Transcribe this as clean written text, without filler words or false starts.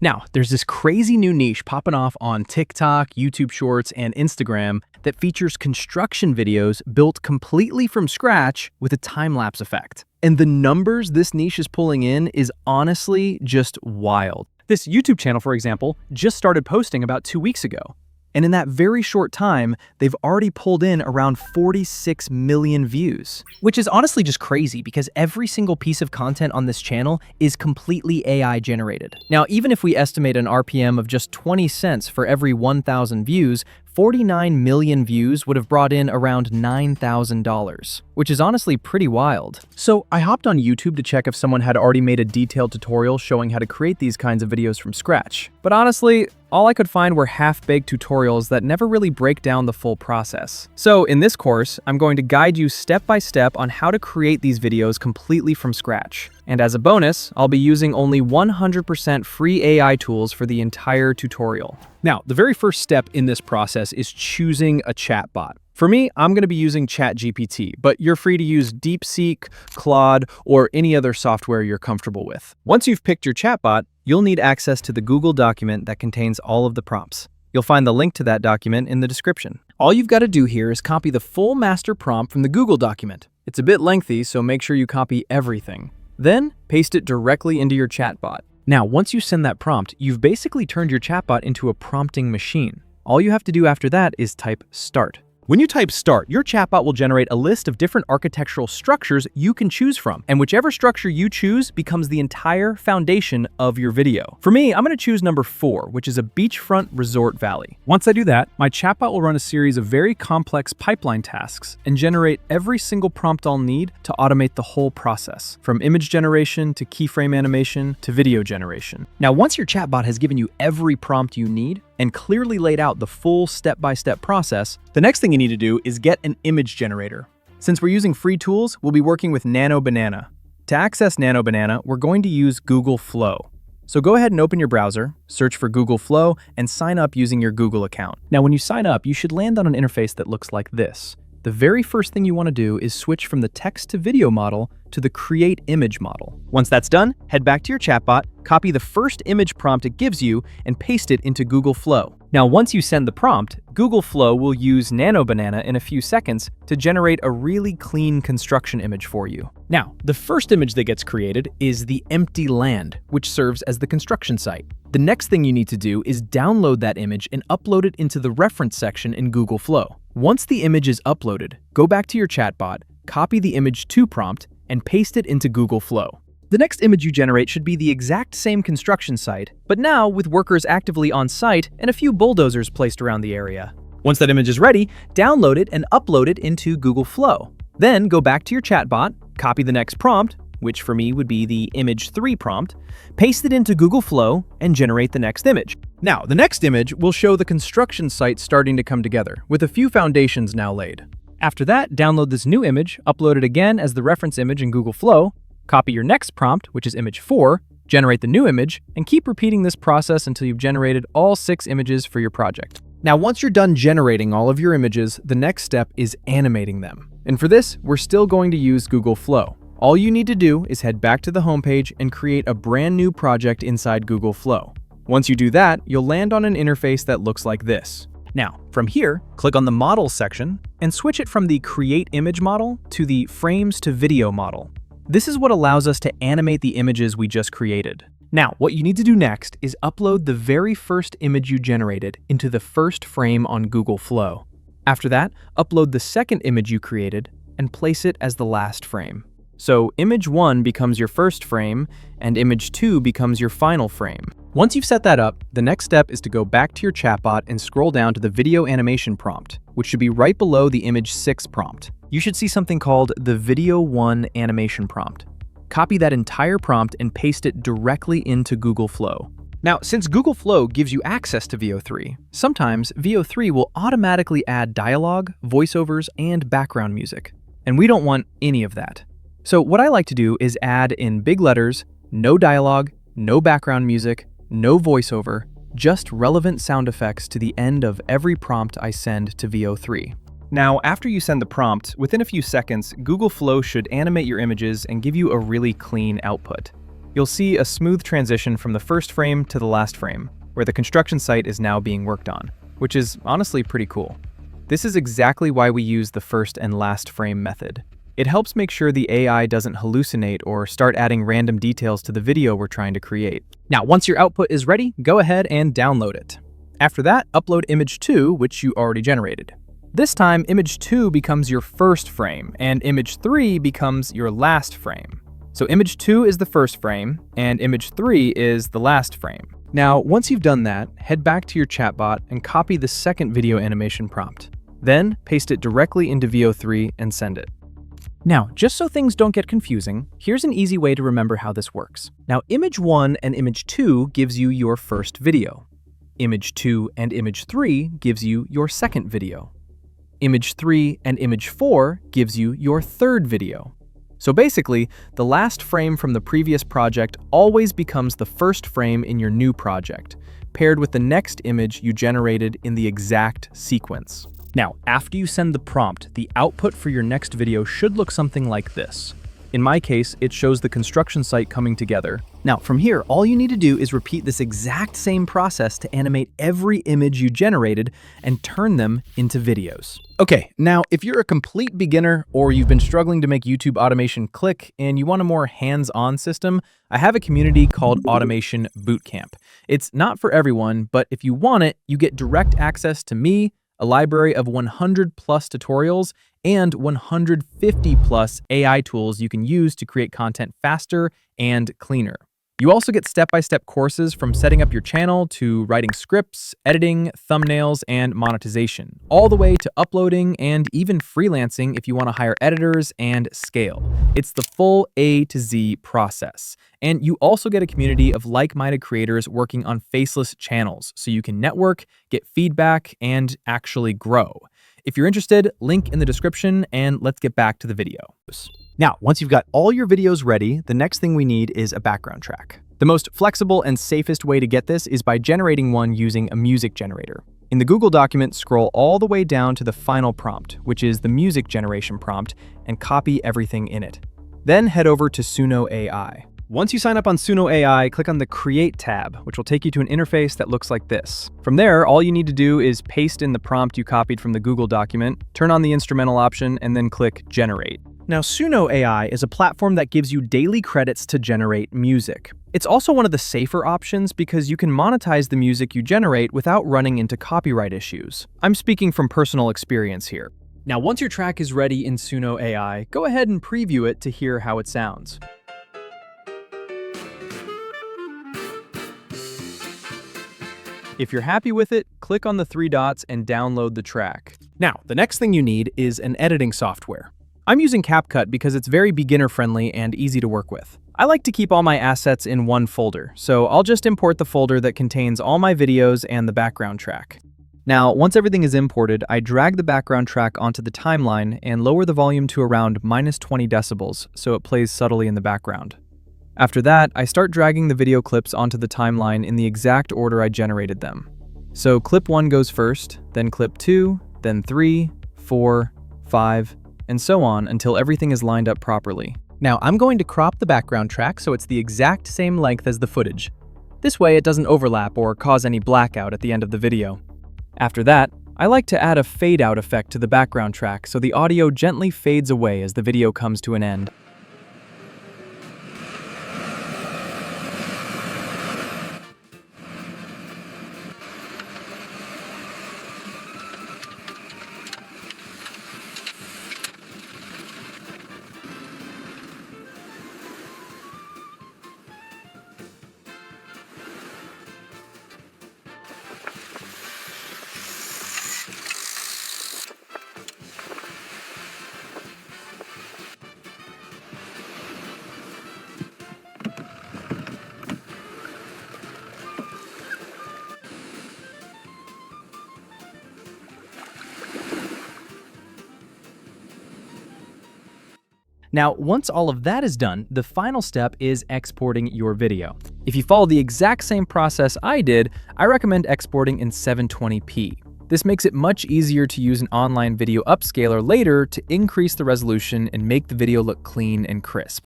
Now, there's this crazy new niche popping off on TikTok, YouTube Shorts, and Instagram that features construction videos built completely from scratch with a time-lapse effect. And the numbers this niche is pulling in is honestly just wild. This YouTube channel, for example, just started posting about 2 weeks ago. And in that very short time, they've already pulled in around 46 million views. Which is honestly just crazy because every single piece of content on this channel is completely AI generated. Now, even if we estimate an RPM of just 20 cents for every 1,000 views, 49 million views would have brought in around $9,000, which is honestly pretty wild. So I hopped on YouTube to check if someone had already made a detailed tutorial showing how to create these kinds of videos from scratch. But honestly, all I could find were half-baked tutorials that never really break down the full process. So in this course, I'm going to guide you step by step on how to create these videos completely from scratch. And as a bonus, I'll be using only 100% free AI tools for the entire tutorial. Now, the very first step in this process is choosing a chatbot. For me, I'm going to be using ChatGPT, but you're free to use DeepSeek, Claude, or any other software you're comfortable with. Once you've picked your chatbot, you'll need access to the Google document that contains all of the prompts. You'll find the link to that document in the description. All you've got to do here is copy the full master prompt from the Google document. It's a bit lengthy, so make sure you copy everything. Then, paste it directly into your chatbot. Now, once you send that prompt, you've basically turned your chatbot into a prompting machine. All you have to do after that is type start. When you type start, your chatbot will generate a list of different architectural structures you can choose from, and whichever structure you choose becomes the entire foundation of your video. For me, I'm going to choose number 4, which is a beachfront resort valley. Once I do that, my chatbot will run a series of very complex pipeline tasks and generate every single prompt I'll need to automate the whole process, from image generation to keyframe animation to video generation. Now, once your chatbot has given you every prompt you need and clearly laid out the full step-by-step process, the next thing you need to do is get an image generator. Since we're using free tools, we'll be working with Nano Banana. To access Nano Banana, we're going to use Google Flow. So go ahead and open your browser, search for Google Flow, and sign up using your Google account. Now, when you sign up, you should land on an interface that looks like this. The very first thing you want to do is switch from the text to video model to the create image model. Once that's done, head back to your chatbot, copy the first image prompt it gives you, and paste it into Google Flow. Now, once you send the prompt, Google Flow will use Nano Banana in a few seconds to generate a really clean construction image for you. Now, the first image that gets created is the empty land, which serves as the construction site. The next thing you need to do is download that image and upload it into the reference section in Google Flow. Once the image is uploaded, go back to your chatbot, copy the image to prompt, and paste it into Google Flow. The next image you generate should be the exact same construction site, but now with workers actively on site and a few bulldozers placed around the area. Once that image is ready, download it and upload it into Google Flow. Then go back to your chatbot, copy the next prompt, which for me would be the image 3 prompt, paste it into Google Flow, and generate the next image. Now, the next image will show the construction site starting to come together, with a few foundations now laid. After that, download this new image, upload it again as the reference image in Google Flow, copy your next prompt, which is image 4, generate the new image, and keep repeating this process until you've generated all 6 images for your project. Now, once you're done generating all of your images, the next step is animating them. And for this, we're still going to use Google Flow. All you need to do is head back to the homepage and create a brand new project inside Google Flow. Once you do that, you'll land on an interface that looks like this. Now, from here, click on the Models section and switch it from the Create Image model to the Frames to Video model. This is what allows us to animate the images we just created. Now, what you need to do next is upload the very first image you generated into the first frame on Google Flow. After that, upload the second image you created and place it as the last frame. So image 1 becomes your first frame and image 2 becomes your final frame. Once you've set that up, the next step is to go back to your chatbot and scroll down to the video animation prompt, which should be right below the image 6 prompt. You should see something called the video 1 animation prompt. Copy that entire prompt and paste it directly into Google Flow. Now, since Google Flow gives you access to VO3, sometimes VO3 will automatically add dialogue, voiceovers, and background music. And we don't want any of that. So what I like to do is add in big letters, no dialogue, no background music, no voiceover, just relevant sound effects to the end of every prompt I send to VO3. Now, after you send the prompt, within a few seconds, Google Flow should animate your images and give you a really clean output. you'll see a smooth transition from the first frame to the last frame, where the construction site is now being worked on, which is honestly pretty cool. This is exactly why we use the first and last frame method. It helps make sure the AI doesn't hallucinate or start adding random details to the video we're trying to create. Now, once your output is ready, go ahead and download it. After that, upload image 2, which you already generated. This time, image 2 becomes your first frame, and image 3 becomes your last frame. So image 2 is the first frame, and image 3 is the last frame. Now, once you've done that, head back to your chatbot and copy the second video animation prompt. Then, paste it directly into VO3 and send it. Now, just so things don't get confusing, here's an easy way to remember how this works. Now, image 1 and image 2 gives you your first video. Image 2 and image 3 gives you your second video. Image 3 and image 4 gives you your third video. So basically, the last frame from the previous project always becomes the first frame in your new project, paired with the next image you generated in the exact sequence. Now, after you send the prompt, the output for your next video should look something like this. In my case, it shows the construction site coming together. Now, from here, all you need to do is repeat this exact same process to animate every image you generated and turn them into videos. Okay, now, if you're a complete beginner or you've been struggling to make YouTube automation click and you want a more hands-on system, I have a community called Automation Bootcamp. It's not for everyone, but if you want it, you get direct access to me, a library of 100 plus tutorials, and 150 plus AI tools you can use to create content faster and cleaner. You also get step-by-step courses from setting up your channel to writing scripts, editing, thumbnails, and monetization, all the way to uploading and even freelancing if you want to hire editors and scale. It's the full A to Z process. And you also get a community of like-minded creators working on faceless channels, so you can network, get feedback, and actually grow. If you're interested, link in the description, and let's get back to the video. Now, once you've got all your videos ready, the next thing we need is a background track. The most flexible and safest way to get this is by generating one using a music generator. In the Google document, scroll all the way down to the final prompt, which is the music generation prompt, and copy everything in it. Then head over to Suno AI. Once you sign up on Suno AI, click on the Create tab, which will take you to an interface that looks like this. From there, all you need to do is paste in the prompt you copied from the Google document, turn on the instrumental option, and then click Generate. Now, Suno AI is a platform that gives you daily credits to generate music. It's also one of the safer options because you can monetize the music you generate without running into copyright issues. I'm speaking from personal experience here. Now, once your track is ready in Suno AI, go ahead and preview it to hear how it sounds. If you're happy with it, click on the 3 dots and download the track. Now, the next thing you need is an editing software. I'm using CapCut because it's very beginner-friendly and easy to work with. I like to keep all my assets in one folder, so I'll just import the folder that contains all my videos and the background track. Now, once everything is imported, I drag the background track onto the timeline and lower the volume to around -20 decibels so it plays subtly in the background. After that, I start dragging the video clips onto the timeline in the exact order I generated them. So clip 1 goes first, then clip 2, then 3, 4, 5, and so on until everything is lined up properly. Now I'm going to crop the background track so it's the exact same length as the footage. This way it doesn't overlap or cause any blackout at the end of the video. After that, I like to add a fade out effect to the background track so the audio gently fades away as the video comes to an end. Now, once all of that is done, the final step is exporting your video. If you follow the exact same process I did, I recommend exporting in 720p. This makes it much easier to use an online video upscaler later to increase the resolution and make the video look clean and crisp.